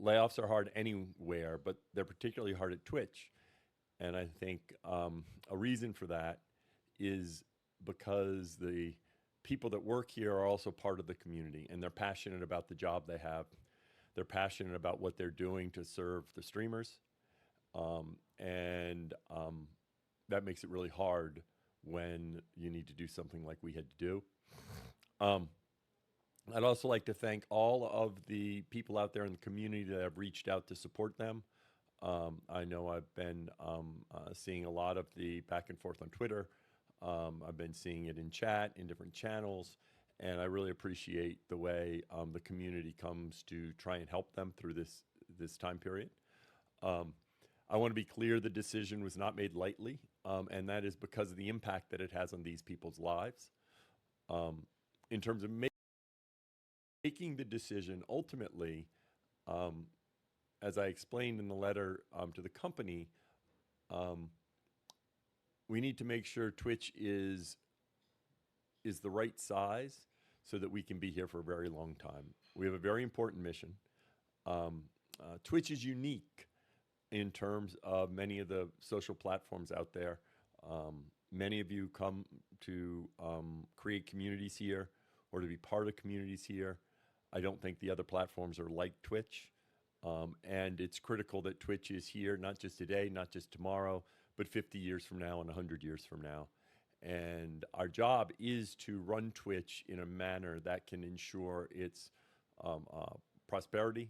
layoffs are hard anywhere, but they're particularly hard at Twitch. And I think a reason for that is because the people that work here are also part of the community, and they're passionate about the job they have. They're passionate about what they're doing to serve the streamers. And that makes it really hard when you need to do something like we had to do. I'd also like to thank all of the people out there in the community that have reached out to support them. I know I've been seeing a lot of the back and forth on Twitter. I've been seeing it in chat, in different channels, and I really appreciate the way the community comes to try and help them through this time period. I want to be clear, the decision was not made lightly, and that is because of the impact that it has on these people's lives. In terms of making the decision, ultimately, as I explained in the letter to the company, we need to make sure Twitch is the right size so that we can be here for a very long time. We have a very important mission. Twitch is unique in terms of many of the social platforms out there. Many of you come to create communities here or to be part of communities here. I don't think the other platforms are like Twitch. And it's critical that Twitch is here, not just today, not just tomorrow, but 50 years from now and 100 years from now. And our job is to run Twitch in a manner that can ensure its prosperity,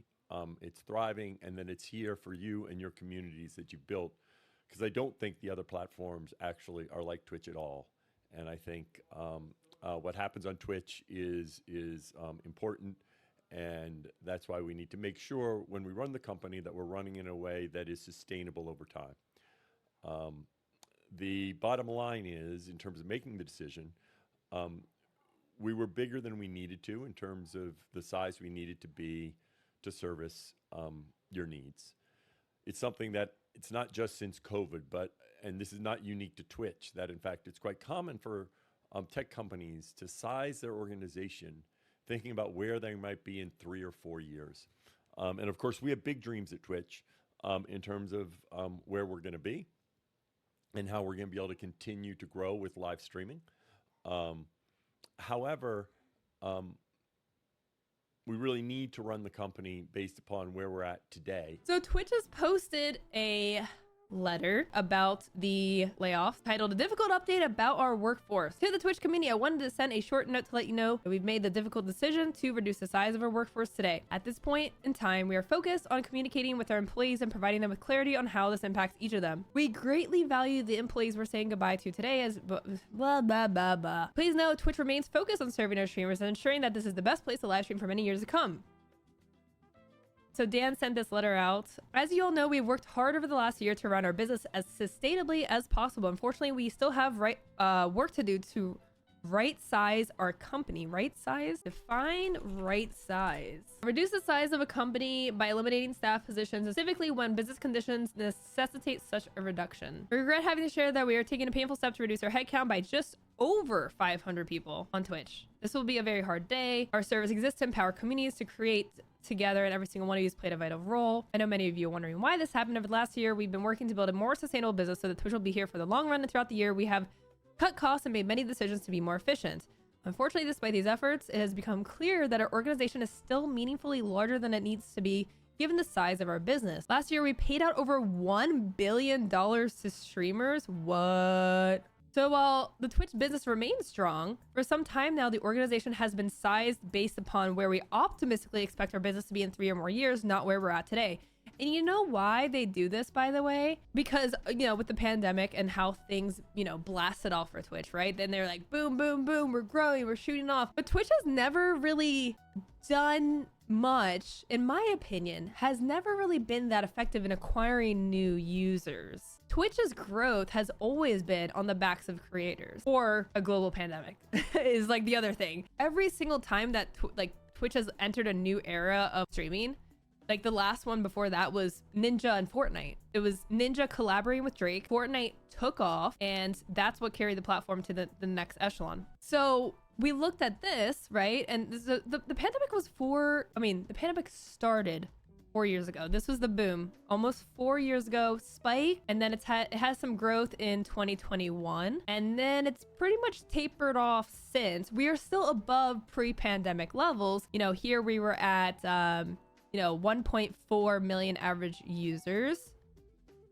it's thriving, and then it's here for you and your communities that you've built. Because I don't think the other platforms actually are like Twitch at all. And I think what happens on Twitch is important. And that's why we need to make sure when we run the company that we're running in a way that is sustainable over time. The bottom line is, in terms of making the decision, we were bigger than we needed to in terms of the size we needed to be to service your needs. It's something that it's not just since COVID, and this is not unique to Twitch, that in fact it's quite common for tech companies to size their organization thinking about where they might be in 3 or 4 years. And of course, we have big dreams at Twitch in terms of where we're going to be and how we're going to be able to continue to grow with live streaming. However, we really need to run the company based upon where we're at today. So Twitch has posted a letter about the layoff titled "A Difficult Update About Our Workforce." To the Twitch community, I wanted to send a short note to let you know that we've made the difficult decision to reduce the size of our workforce today. At this point in time, we are focused on communicating with our employees and providing them with clarity on how this impacts each of them. We greatly value the employees we're saying goodbye to today as blah, blah, blah, blah. Please know Twitch remains focused on serving our streamers and ensuring that this is the best place to live stream for many years to come. So Dan sent this letter out. As you all know, we've worked hard over the last year to run our business as sustainably as possible. Unfortunately, we still have work to do to right size our company. Right size? Define right size. Reduce the size of a company by eliminating staff positions, specifically when business conditions necessitate such a reduction. We regret having to share that we are taking a painful step to reduce our headcount by just over 500 people on Twitch. This will be a very hard day. Our service exists to empower communities to create together, and every single one of you has played a vital role. I know many of you are wondering why this happened over the last year. We've been working to build a more sustainable business so that Twitch will be here for the long run, and throughout the year we have cut costs and made many decisions to be more efficient. Unfortunately, despite these efforts, it has become clear that our organization is still meaningfully larger than it needs to be given the size of our business. Last year we paid out over $1 billion to streamers. What? So while the Twitch business remains strong, for some time now, the organization has been sized based upon where we optimistically expect our business to be in 3 or more years, not where we're at today. And you know why they do this, by the way? Because, you know, with the pandemic and how things, you know, blasted off for Twitch, right? Then they're like, boom, boom, boom, we're growing, we're shooting off. But Twitch has never really done much, in my opinion, has never really been that effective in acquiring new users. Twitch's growth has always been on the backs of creators, or a global pandemic is like the other thing. Every single time that Twitch has entered a new era of streaming, like the last one before that was Ninja and Fortnite. It was Ninja collaborating with Drake. Fortnite took off, and that's what carried the platform to the next echelon. So we looked at this, right? And the pandemic was the pandemic started 4 years ago. This was the boom. Almost 4 years ago, spike, and then it has some growth in 2021, and then it's pretty much tapered off since. We are still above pre-pandemic levels. You know, here we were at 1.4 million average users,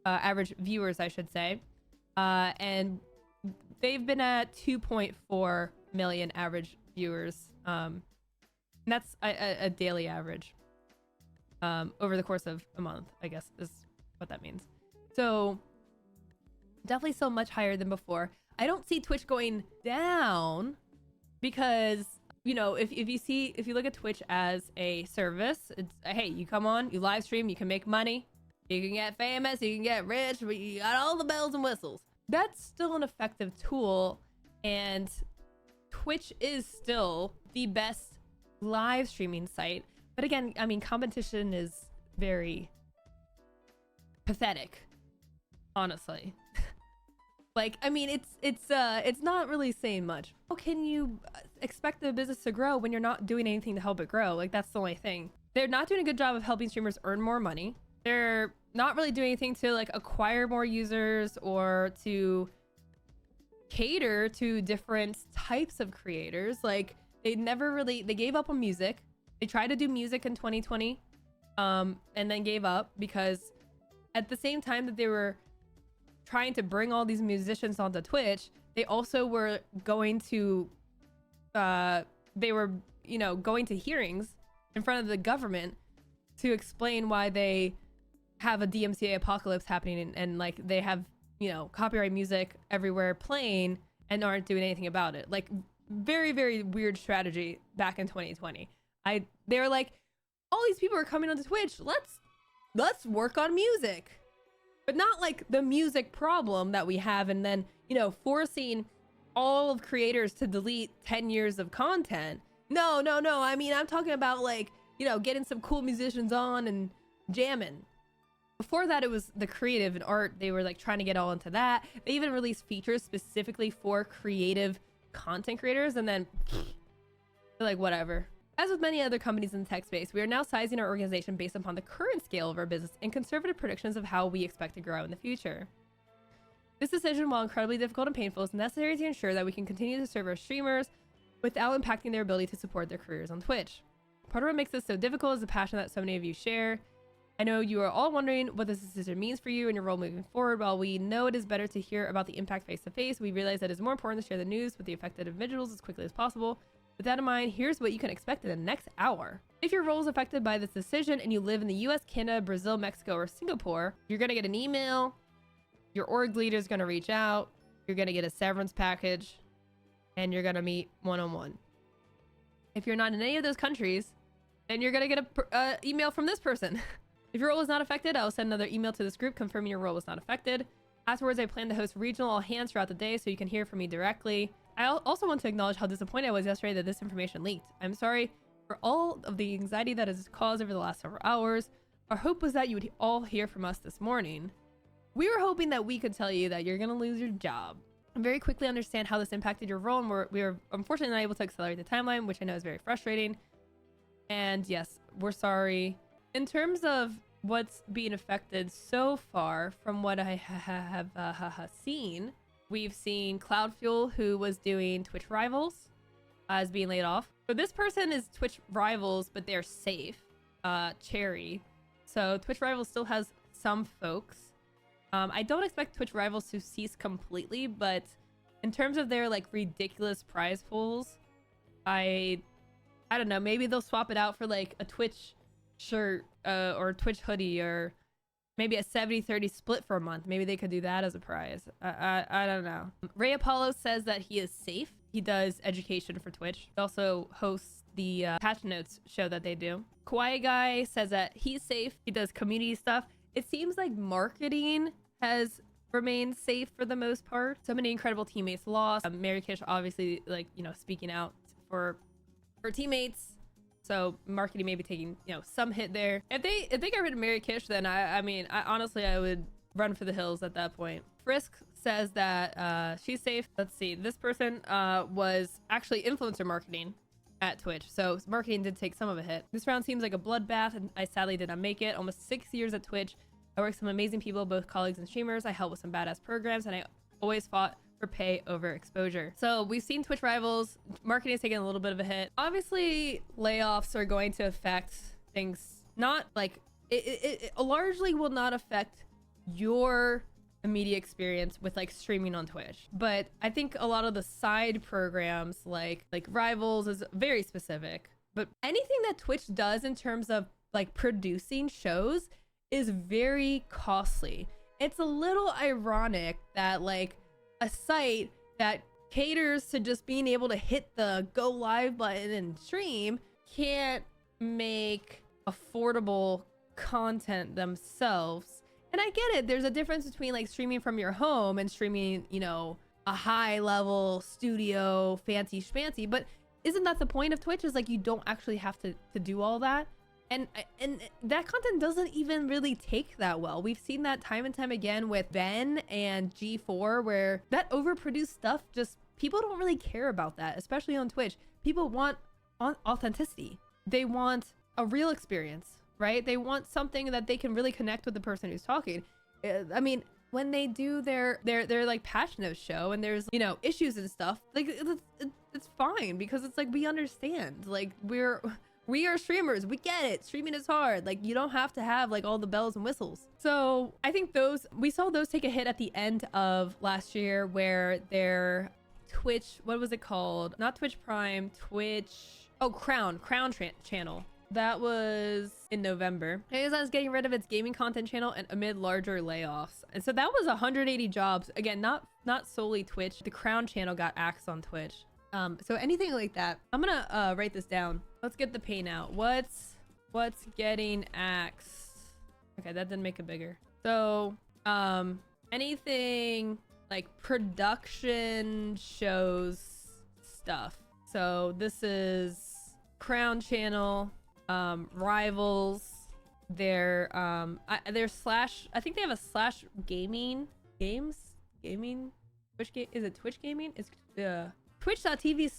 average viewers, I should say, and they've been at 2.4 million average viewers. And that's a daily average. Over the course of a month, I guess is what that means. So definitely still much higher than before. I don't see Twitch going down because, you know, if you look at Twitch as a service, it's, hey, you come on, you live stream, you can make money, you can get famous, you can get rich, but you got all the bells and whistles. That's still an effective tool, and Twitch is still the best live streaming site. But again, I mean, competition is very pathetic, honestly. Like, I mean, it's not really saying much. How can you expect the business to grow when you're not doing anything to help it grow? Like, that's the only thing. They're not doing a good job of helping streamers earn more money. They're not really doing anything to like acquire more users or to cater to different types of creators. Like, they gave up on music. They tried to do music in 2020 and then gave up because at the same time that they were trying to bring all these musicians onto Twitch, they also were going to going to hearings in front of the government to explain why they have a DMCA apocalypse happening and like they have, you know, copyright music everywhere playing and aren't doing anything about it. Like, very, very weird strategy back in 2020. They were like, all these people are coming onto Twitch, let's work on music, but not like the music problem that we have, and then, you know, forcing all of creators to delete 10 years of content. No. I mean, I'm talking about like, you know, getting some cool musicians on and jamming. Before that, it was the creative and art. They were like trying to get all into that. They even released features specifically for creative content creators, and then they're like, whatever. As with many other companies in the tech space, we are now sizing our organization based upon the current scale of our business and conservative predictions of how we expect to grow in the future. This decision, while incredibly difficult and painful, is necessary to ensure that we can continue to serve our streamers without impacting their ability to support their careers on Twitch. Part of what makes this so difficult is the passion that so many of you share. I know you are all wondering what this decision means for you and your role moving forward. While we know it is better to hear about the impact face to face, we realize that it is more important to share the news with the affected individuals as quickly as possible. With that in mind, here's what you can expect in the next hour. If your role is affected by this decision and you live in the US, Canada, Brazil, Mexico, or Singapore, you're going to get an email. Your org leader is going to reach out. You're going to get a severance package, and you're going to meet one-on-one. If you're not in any of those countries, then you're going to get an email from this person. If your role is not affected, I will send another email to this group confirming your role was not affected. Afterwards, I plan to host regional all hands throughout the day so you can hear from me directly. I also want to acknowledge how disappointed I was yesterday that this information leaked. I'm sorry for all of the anxiety that has caused over the last several hours. Our hope was that you would all hear from us this morning. We were hoping that we could tell you that you're going to lose your job and very quickly understand how this impacted your role, and we were unfortunately not able to accelerate the timeline, which I know is very frustrating. And yes, we're sorry. In terms of what's being affected so far, from what I have seen, we've seen Cloudfuel, who was doing Twitch Rivals, is being laid off. So this person is Twitch Rivals, but they're safe. Cherry. So Twitch Rivals still has some folks. I don't expect Twitch Rivals to cease completely, but in terms of their like ridiculous prize pools, I don't know, maybe they'll swap it out for like a Twitch shirt or a Twitch hoodie, or maybe a 70-30 split for a month. Maybe they could do that as a prize. I don't know. Ray Apollo says that he is safe. He does education for Twitch. He also hosts the patch notes show that they do. Kawaii Guy says that he's safe. He does community stuff. It seems like marketing has remained safe for the most part. So many incredible teammates lost. Mary Kish obviously, like, you know, speaking out for her teammates. So marketing may be taking, you know, some hit there. If they got rid of Mary Kish, then I mean, honestly, I would run for the hills at that point. Frisk says that she's safe. Let's see. This person was actually influencer marketing at Twitch. So marketing did take some of a hit. This round seems like a bloodbath, and I sadly did not make it. Almost 6 years at Twitch. I work with some amazing people, both colleagues and streamers. I help with some badass programs, and I always fought for pay over exposure. So we've seen Twitch rivals. Marketing is taking a little bit of a hit. Obviously, layoffs are going to affect things. Not like it largely will not affect your immediate experience with like streaming on Twitch, but I think a lot of the side programs like rivals is very specific. But anything that Twitch does in terms of like producing shows is very costly. It's a little ironic that like a site that caters to just being able to hit the go live button and stream can't make affordable content themselves. And I get it. There's a difference between like streaming from your home and streaming, you know, a high level studio fancy schmancy. But isn't that the point of Twitch? Is like you don't actually have to do all that. And that content doesn't even really take that well. We've seen that time and time again with Ben and G4, where that overproduced stuff, just people don't really care about that, especially on Twitch. People want authenticity. They want a real experience. Right? They want something that they can really connect with the person who's talking. I mean, when they do their like passionate show and there's, you know, issues and stuff, like it's fine because it's like we understand. Like we are streamers. We get it. Streaming is hard. Like you don't have to have like all the bells and whistles. So I think we saw those take a hit at the end of last year where their Twitch, what was it called? Not Twitch Prime, Twitch. Oh, Crown channel. That was in November. Amazon is getting rid of its gaming content channel and amid larger layoffs. And so that was 180 jobs. Again, not solely Twitch. The Crown channel got axed on Twitch. So anything like that. I'm gonna write this down. Let's get the pain out. What's getting axed? Okay, that didn't make it bigger. So anything like production shows stuff. So this is Crown channel. Rivals, their slash, I think they have a slash gaming Twitch game. Is it Twitch gaming? It's twitch.tv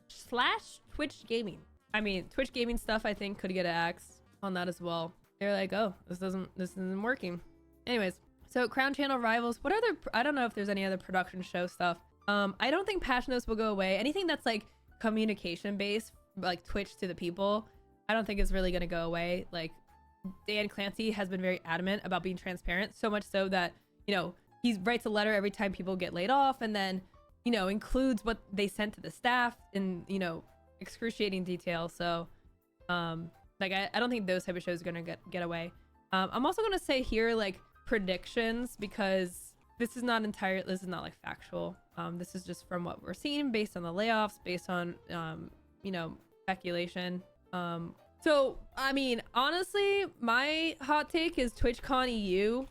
slash Twitch gaming. I mean, Twitch gaming stuff I think could get axed on that as well. They're like, oh, this isn't working. Anyways, so Crown channel, rivals. What other, I don't know if there's any other production show stuff. I don't think Passionos will go away. Anything that's like communication based, like Twitch to the people, I don't think it's really going to go away. Like Dan Clancy has been very adamant about being transparent, so much so that, you know, he writes a letter every time people get laid off and then, you know, includes what they sent to the staff in, you know, excruciating detail. So like I don't think those type of shows are going to get away. I'm also going to say here like predictions, because this is not like factual. This is just from what we're seeing based on the layoffs, based on you know, speculation. So I mean, honestly, my hot take is TwitchCon EU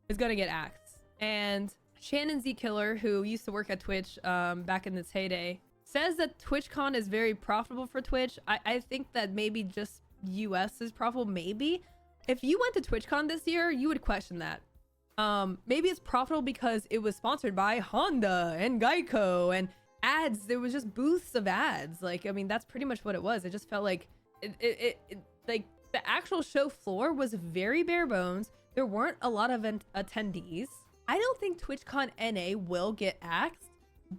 is gonna get axed. And Shannon Z Killer, who used to work at Twitch back in its heyday, says that TwitchCon is very profitable for Twitch. I think that maybe just US is profitable. Maybe if you went to TwitchCon this year, you would question that. Maybe it's profitable because it was sponsored by Honda and Geico and ads. There was just booths of ads. Like, I mean, that's pretty much what it was. It just felt like it like the actual show floor was very bare bones. There weren't a lot of attendees. I don't think TwitchCon NA will get axed,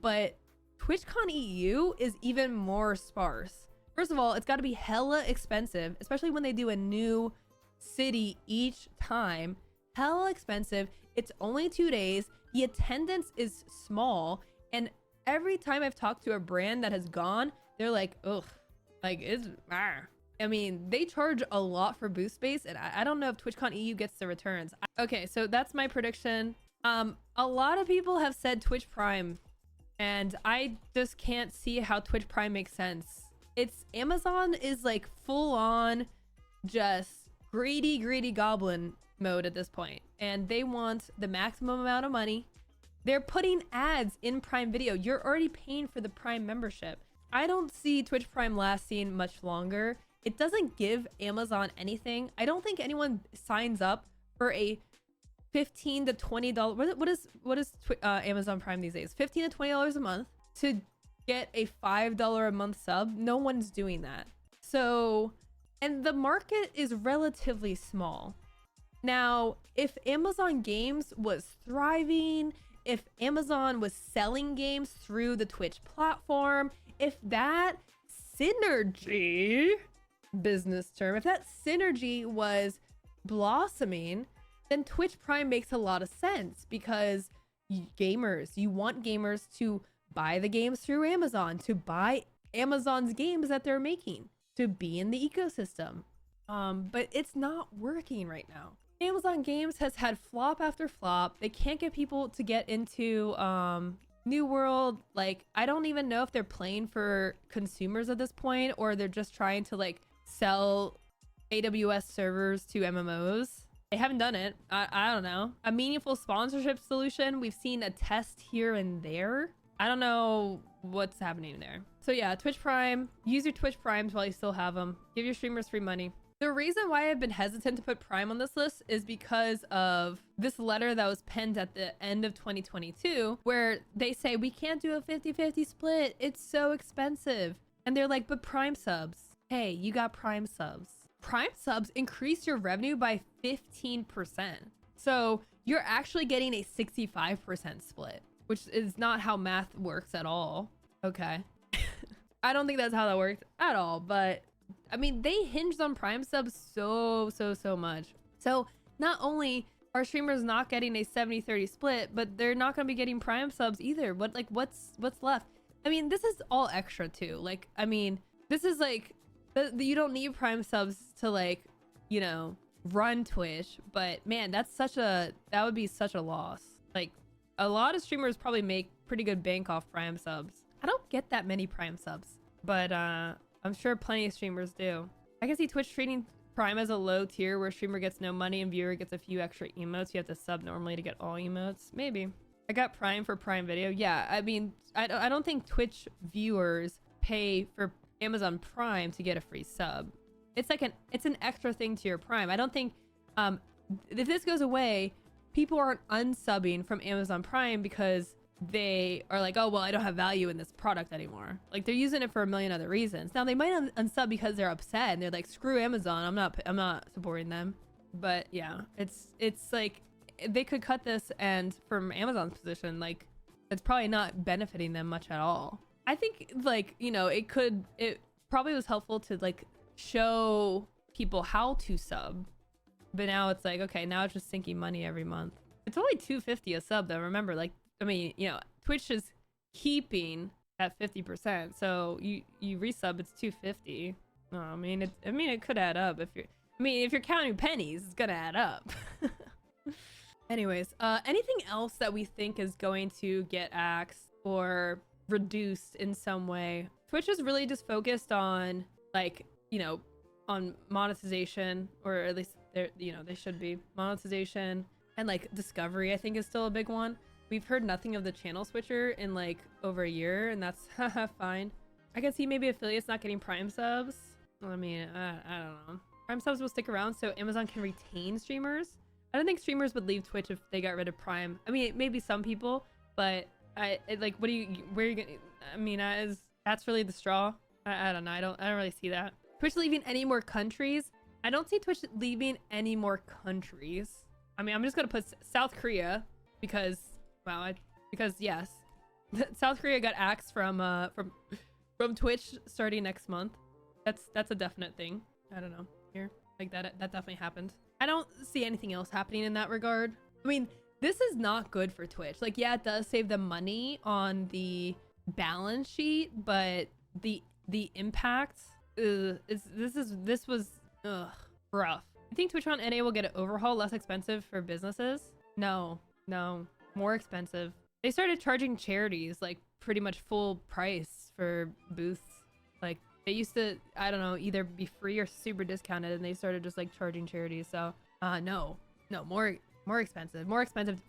but TwitchCon EU is even more sparse. First of all, it's got to be hella expensive, especially when they do a new city each time. Hella expensive. It's only 2 days. The attendance is small, and every time I've talked to a brand that has gone, they're like, ugh, like it's, I mean, they charge a lot for booth space, and I don't know if TwitchCon EU gets the returns. Okay, so that's my prediction. A lot of people have said Twitch Prime, and I just can't see how Twitch Prime makes sense. It's Amazon is like full on just greedy goblin mode at this point, and they want the maximum amount of money. They're putting ads in Prime Video. You're already paying for the Prime membership. I don't see Twitch Prime lasting much longer. It doesn't give Amazon anything. I don't think anyone signs up for a $15 to $20. What is Amazon Prime these days? $15 to $20 a month to get a $5 a month sub. No one's doing that. So, and the market is relatively small. Now, if Amazon Games was thriving, if Amazon was selling games through the Twitch platform, if that synergy, business term, if that synergy was blossoming, then Twitch Prime makes a lot of sense, because gamers, you want gamers to buy the games through Amazon, to buy Amazon's games that they're making, to be in the ecosystem. But it's not working right now. Amazon Games has had flop after flop. They can't get people to get into New World. Like, I don't even know if they're playing for consumers at this point, or they're just trying to like sell AWS servers to MMOs. They haven't done it. I don't know. A meaningful sponsorship solution, we've seen a test here and there. I don't know what's happening there. So yeah, Twitch Prime, use your Twitch Primes while you still have them. Give your streamers free money. The reason why I've been hesitant to put Prime on this list is because of this letter that was penned at the end of 2022, where they say we can't do a 50-50 split. It's so expensive. And they're like, but Prime subs. Hey, you got Prime subs. Prime subs increase your revenue by 15%. So you're actually getting a 65% split, which is not how math works at all. Okay. I don't think that's how that works at all, but I mean, they hinged on Prime subs so much. So not only are streamers not getting a 70-30 split, but they're not going to be getting Prime subs either. What's left? I mean, this is all extra too. Like, I mean, this is like, you don't need Prime subs to like, you know, run Twitch, but man, that would be such a loss. Like, a lot of streamers probably make pretty good bank off Prime subs. I don't get that many Prime subs, but I'm sure plenty of streamers do. I can see Twitch treating Prime as a low tier where streamer gets no money and viewer gets a few extra emotes. You have to sub normally to get all emotes. Maybe. I got Prime for Prime Video. Yeah, I mean, I don't think Twitch viewers pay for Amazon Prime to get a free sub. It's like it's an extra thing to your Prime. I don't think if this goes away, people aren't unsubbing from Amazon Prime because they are like, oh well, I don't have value in this product anymore. Like, they're using it for a million other reasons. Now they might unsub because they're upset and they're like, screw Amazon, I'm not supporting them. But yeah, it's like they could cut this, and from Amazon's position, like, it's probably not benefiting them much at all. I think, like, you know, it probably was helpful to like show people how to sub, but now it's like, okay, now it's just sinking money every month. It's only $2.50 a sub though. Remember, like, I mean, you know, Twitch is keeping at 50%, so you resub, it's $2.50. Oh, I mean, it could add up if you're counting pennies, it's gonna add up. Anyways, anything else that we think is going to get axed or reduced in some way? Twitch is really just focused on, like, you know, on monetization, or at least they're, you know, they should be monetization, and like discovery I think is still a big one. We've heard nothing of the channel switcher in like over a year, and that's fine. I can see maybe affiliates not getting Prime subs. I mean, I don't know. Prime subs will stick around so Amazon can retain streamers. I don't think streamers would leave Twitch if they got rid of Prime. I mean, maybe some people, but like, where are you gonna, I mean, that's really the straw. I don't know. I don't really see that. Twitch leaving any more countries? I don't see Twitch leaving any more countries. I mean, I'm just gonna put South Korea because, wow, because yes, South Korea got axed from Twitch starting next month. That's a definite thing. I don't know, here, like that definitely happened. I don't see anything else happening in that regard. I mean, this is not good for Twitch. Like, yeah, it does save them money on the balance sheet, but the impact this was rough. I think Twitch on NA will get an overhaul, less expensive for businesses. No, more expensive. They started charging charities like pretty much full price for booths. Like, they used to, I don't know, either be free or super discounted, and they started just like charging charities. So no, more expensive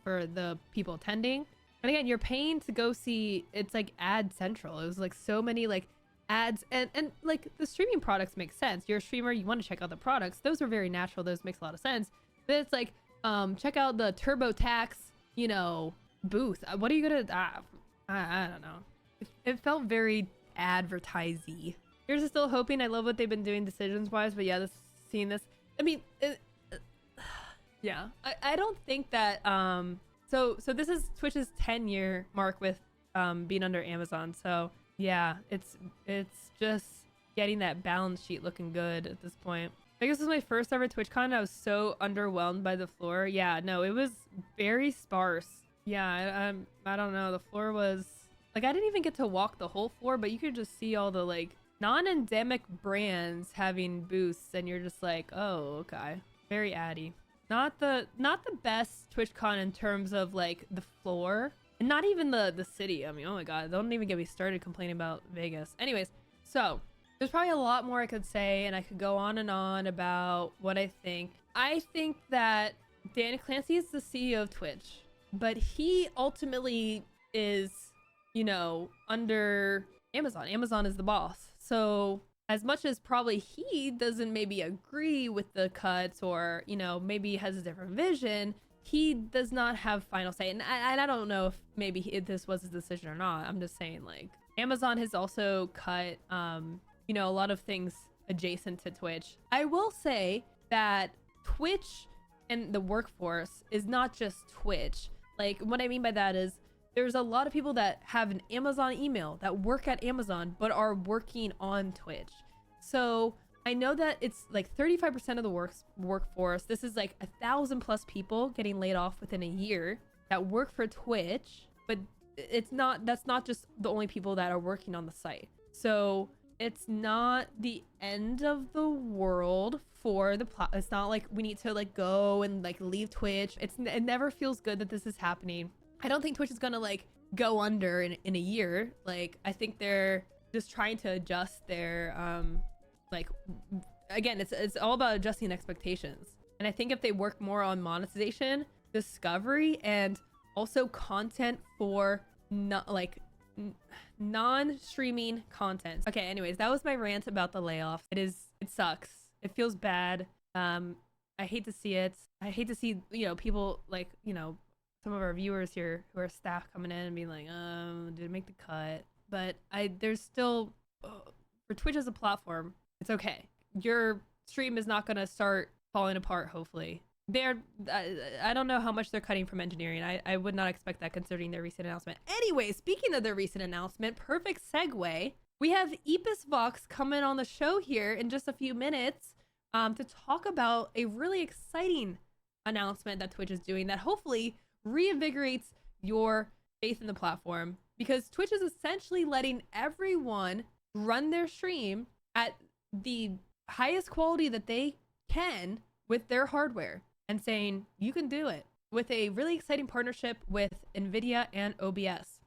for the people attending. And again, you're paying to go see, it's like ad central. It was like so many like ads, and like the streaming products make sense. You're a streamer, you want to check out the products. Those are very natural. Those makes a lot of sense. But it's like, check out the TurboTax, you know, booth. What are you gonna, I don't know. it felt very advertisey. Here's to still hoping. I love what they've been doing decisions wise, but yeah, seeing this, I mean, yeah, I don't think that so this is Twitch's 10-year mark with being under Amazon. So yeah, it's just getting that balance sheet looking good at this point. I guess this was my first ever TwitchCon. I was so underwhelmed by the floor. Yeah, no, it was very sparse. Yeah, I don't know. The floor was like, I didn't even get to walk the whole floor, but you could just see all the like non-endemic brands having booths, and you're just like, oh, okay, very addy. Not the best TwitchCon in terms of like the floor, and not even the city. I mean, oh my god, don't even get me started complaining about Vegas. Anyways, so there's probably a lot more I could say, and I could go on and on about what I think. I think that Dan Clancy is the CEO of Twitch, but he ultimately is, you know, under Amazon. Amazon is the boss. So as much as probably he doesn't maybe agree with the cuts, or, you know, maybe has a different vision, he does not have final say. And I don't know if maybe this was his decision or not. I'm just saying, like, Amazon has also cut, you know, a lot of things adjacent to Twitch. I will say that Twitch and the workforce is not just Twitch. Like, what I mean by that is there's a lot of people that have an Amazon email that work at Amazon but are working on Twitch. So I know that it's like 35% of the workforce. This is like 1,000+ people getting laid off within a year that work for Twitch, but that's not just the only people that are working on the site. So it's not the end of the world for the it's not like we need to like go and like leave Twitch. It never feels good that this is happening. I don't think Twitch is gonna like go under in a year. Like, I think they're just trying to adjust their like, again, it's all about adjusting expectations. And I think if they work more on monetization, discovery, and also content for not like non-streaming content. Okay, anyways, that was my rant about the layoff. It sucks. It feels bad. I hate to see it. I hate to see, you know, people like, you know, some of our viewers here who are staff coming in and being like, did it make the cut? But there's still, for Twitch as a platform, it's okay. Your stream is not gonna start falling apart, hopefully. I don't know how much they're cutting from engineering. I would not expect that considering their recent announcement. Anyway, speaking of their recent announcement, perfect segue. We have Epus Vox coming on the show here in just a few minutes to talk about a really exciting announcement that Twitch is doing that hopefully reinvigorates your faith in the platform, because Twitch is essentially letting everyone run their stream at the highest quality that they can with their hardware, and saying you can do it with a really exciting partnership with NVIDIA and OBS.